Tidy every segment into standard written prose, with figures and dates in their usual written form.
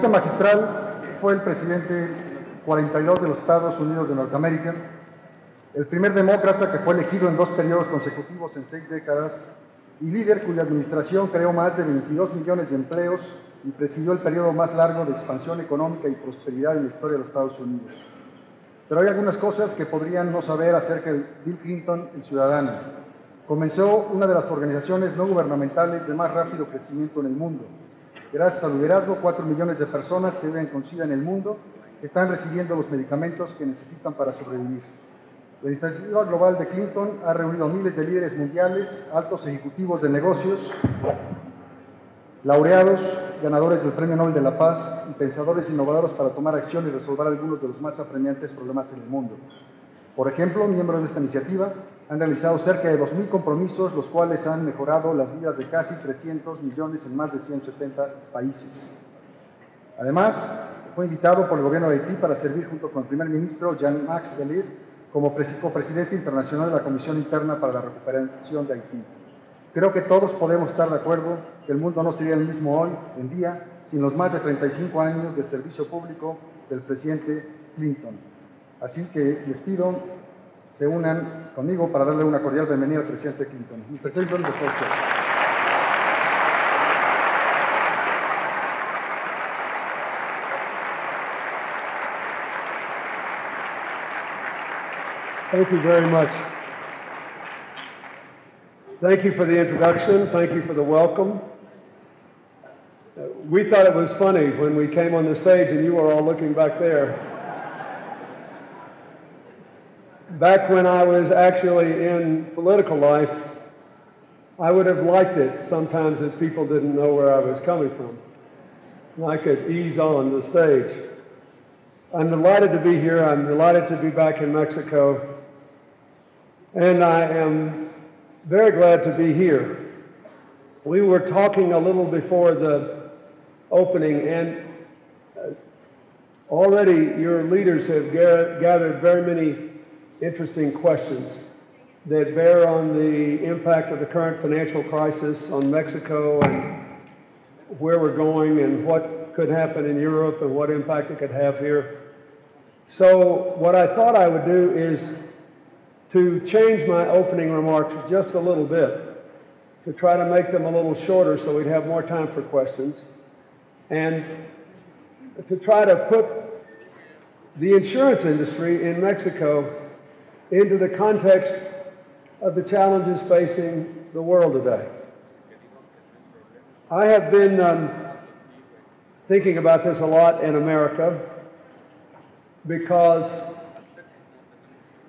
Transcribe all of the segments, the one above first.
congresista magistral fue el presidente 42 de los Estados Unidos de Norteamérica, el primer demócrata que fue elegido en 2 periodos consecutivos en 6 décadas y líder cuya administración creó más de 22 millones de empleos y presidió el periodo más largo de expansión económica y prosperidad en la historia de los Estados Unidos. Pero hay algunas cosas que podrían no saber acerca de Bill Clinton, el ciudadano. Comenzó una de las organizaciones no gubernamentales de más rápido crecimiento en el mundo. Gracias a su liderazgo, 4 millones de personas que viven con SIDA en el mundo están recibiendo los medicamentos que necesitan para sobrevivir. La iniciativa global de Clinton ha reunido a miles de líderes mundiales, altos ejecutivos de negocios, laureados, ganadores del Premio Nobel de la Paz y pensadores innovadores para tomar acción y resolver algunos de los más apremiantes problemas en el mundo. Por ejemplo, miembros de esta iniciativa han realizado cerca de 2,000 compromisos, los cuales han mejorado las vidas de casi 300 millones en más de 170 países. Además, fue invitado por el gobierno de Haití para servir junto con el primer ministro Jean-Max Delir como copresidente internacional de la Comisión Interna para la Recuperación de Haití. Creo que todos podemos estar de acuerdo que el mundo no sería el mismo hoy en día sin los más de 35 años de servicio público del presidente Clinton. Así que les pido se unan conmigo para darle una cordial bienvenida al presidente Clinton. Mr. Clinton, the floor is yours. Thank you very much. Thank you for the introduction. Thank you for the welcome. We thought it was funny when we came on the stage and you were all looking back there. Back when I was actually in political life, I would have liked it sometimes if people didn't know where I was coming from. And I could ease on the stage. I'm delighted to be here. I'm delighted to be back in Mexico. And I am very glad to be here. We were talking a little before the opening, and already your leaders have gathered very many interesting questions that bear on the impact of the current financial crisis on Mexico and where we're going and what could happen in Europe and what impact it could have here. So what I thought I would do is to change my opening remarks just a little bit, to try to make them a little shorter so we'd have more time for questions, and to try to put the insurance industry in Mexico into the context of the challenges facing the world today. I have been thinking about this a lot in America because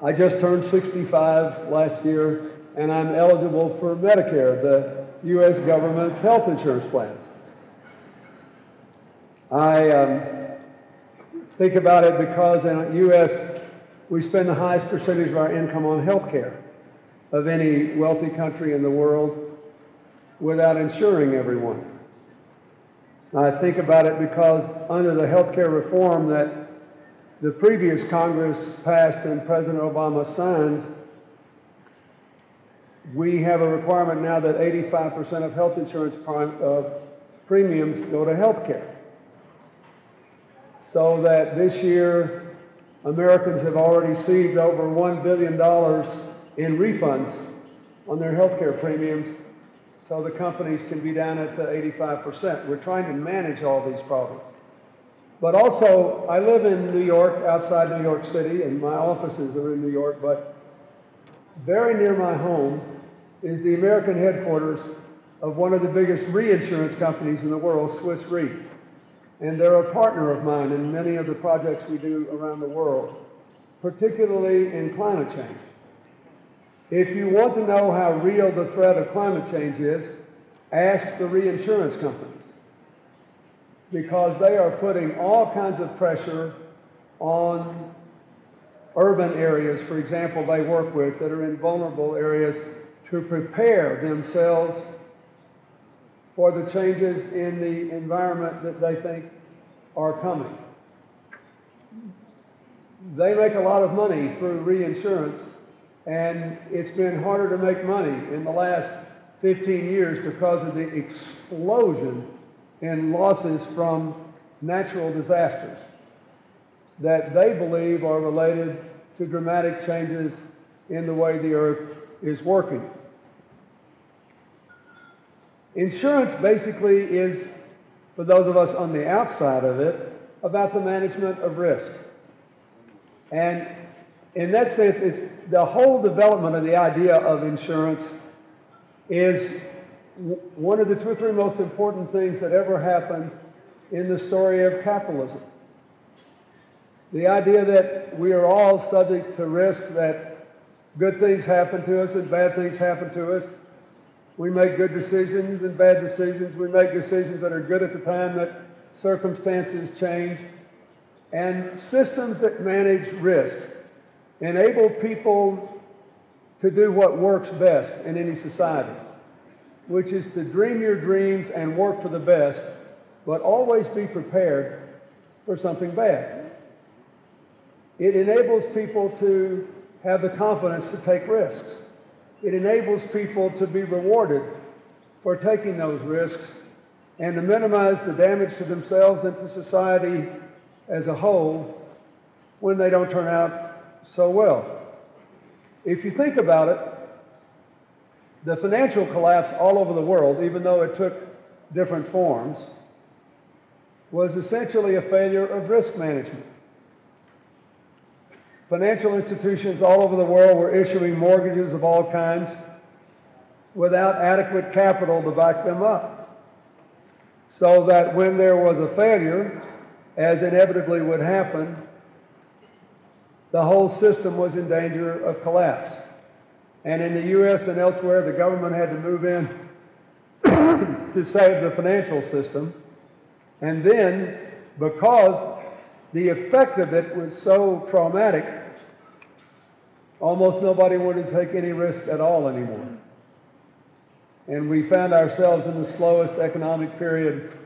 I just turned 65 last year and I'm eligible for Medicare, the U.S. government's health insurance plan. I think about it because in the U.S. we spend the highest percentage of our income on health care of any wealthy country in the world without insuring everyone. I think about it because under the health care reform that the previous Congress passed and President Obama signed, we have a requirement now that 85% of health insurance premiums go to health care. So that this year, Americans have already received over $1 billion in refunds on their health care premiums, so the companies can be down at the 85%. We're trying to manage all these problems. But also, I live in New York, outside New York City, and my offices are in New York, but very near my home is the American headquarters of one of the biggest reinsurance companies in the world, Swiss Re. And they're a partner of mine in many of the projects we do around the world, particularly in climate change. If you want to know how real the threat of climate change is, ask the reinsurance companies, because they are putting all kinds of pressure on urban areas, for example, they work with that are in vulnerable areas to prepare themselves for the changes in the environment that they think are coming. They make a lot of money through reinsurance, and it's been harder to make money in the last 15 years because of the explosion in losses from natural disasters that they believe are related to dramatic changes in the way the earth is working. Insurance basically is, for those of us on the outside of it, about the management of risk. And in that sense, it's the whole development of the idea of insurance is one of the 2 or 3 most important things that ever happened in the story of capitalism. The idea that we are all subject to risk, that good things happen to us and bad things happen to us. We make good decisions and bad decisions. We make decisions that are good at the time that circumstances change. And systems that manage risk enable people to do what works best in any society, which is to dream your dreams and work for the best, but always be prepared for something bad. It enables people to have the confidence to take risks. It enables people to be rewarded for taking those risks and to minimize the damage to themselves and to society as a whole when they don't turn out so well. If you think about it, the financial collapse all over the world, even though it took different forms, was essentially a failure of risk management. Financial institutions all over the world were issuing mortgages of all kinds without adequate capital to back them up. So that when there was a failure, as inevitably would happen, the whole system was in danger of collapse. And in the U.S. and elsewhere, the government had to move in to save the financial system. And then, because the effect of it was so traumatic, almost nobody wanted to take any risk at all anymore. And we found ourselves in the slowest economic period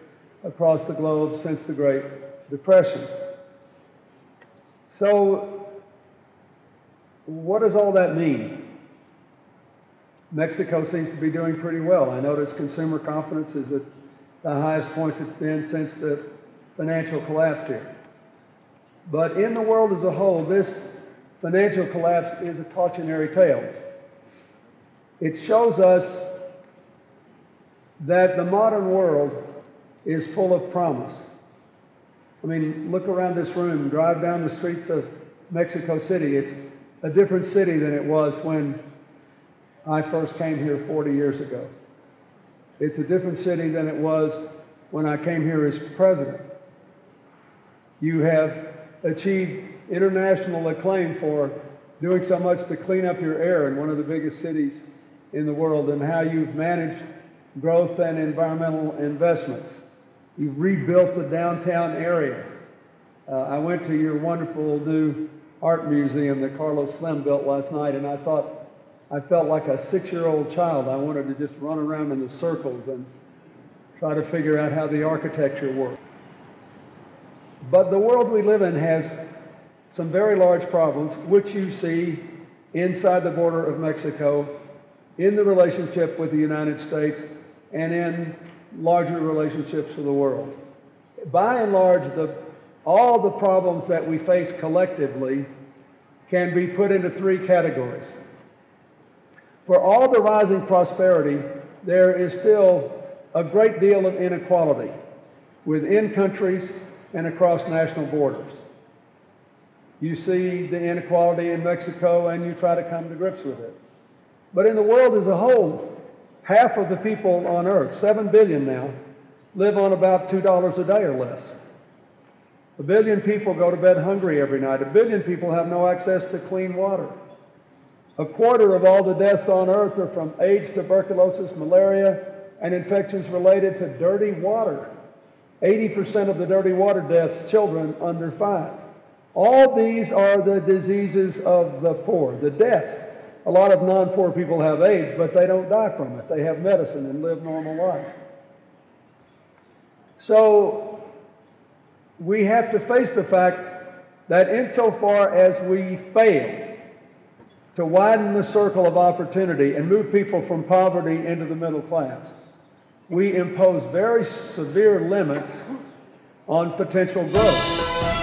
across the globe since the Great Depression. So, what does all that mean? Mexico seems to be doing pretty well. I notice consumer confidence is at the highest points it's been since the financial collapse here. But in the world as a whole, this financial collapse is a cautionary tale. It shows us that the modern world is full of promise. I mean, look around this room, drive down the streets of Mexico City. It's a different city than it was when I first came here 40 years ago. It's a different city than it was when I came here as president. You have achieved international acclaim for doing so much to clean up your air in one of the biggest cities in the world, and how you've managed growth and environmental investments. You've rebuilt the downtown area. I went to your wonderful new art museum that Carlos Slim built last night, and I felt like a 6-year-old child. I wanted to just run around in the circles and try to figure out how the architecture worked. But the world we live in has some very large problems, which you see inside the border of Mexico, in the relationship with the United States, and in larger relationships with the world. By and large, all the problems that we face collectively can be put into 3 categories. For all the rising prosperity, there is still a great deal of inequality within countries and across national borders. You see the inequality in Mexico and you try to come to grips with it. But in the world as a whole, half of the people on earth, 7 billion now, live on about $2 a day or less. 1 billion people go to bed hungry every night. 1 billion people have no access to clean water. 1/4 of all the deaths on earth are from AIDS, tuberculosis, malaria, and infections related to dirty water. 80% of the dirty water deaths, children under 5. All these are the diseases of the poor, the deaths. A lot of non-poor people have AIDS, but they don't die from it. They have medicine and live normal life. So we have to face the fact that insofar as we fail to widen the circle of opportunity and move people from poverty into the middle class, we impose very severe limits on potential growth.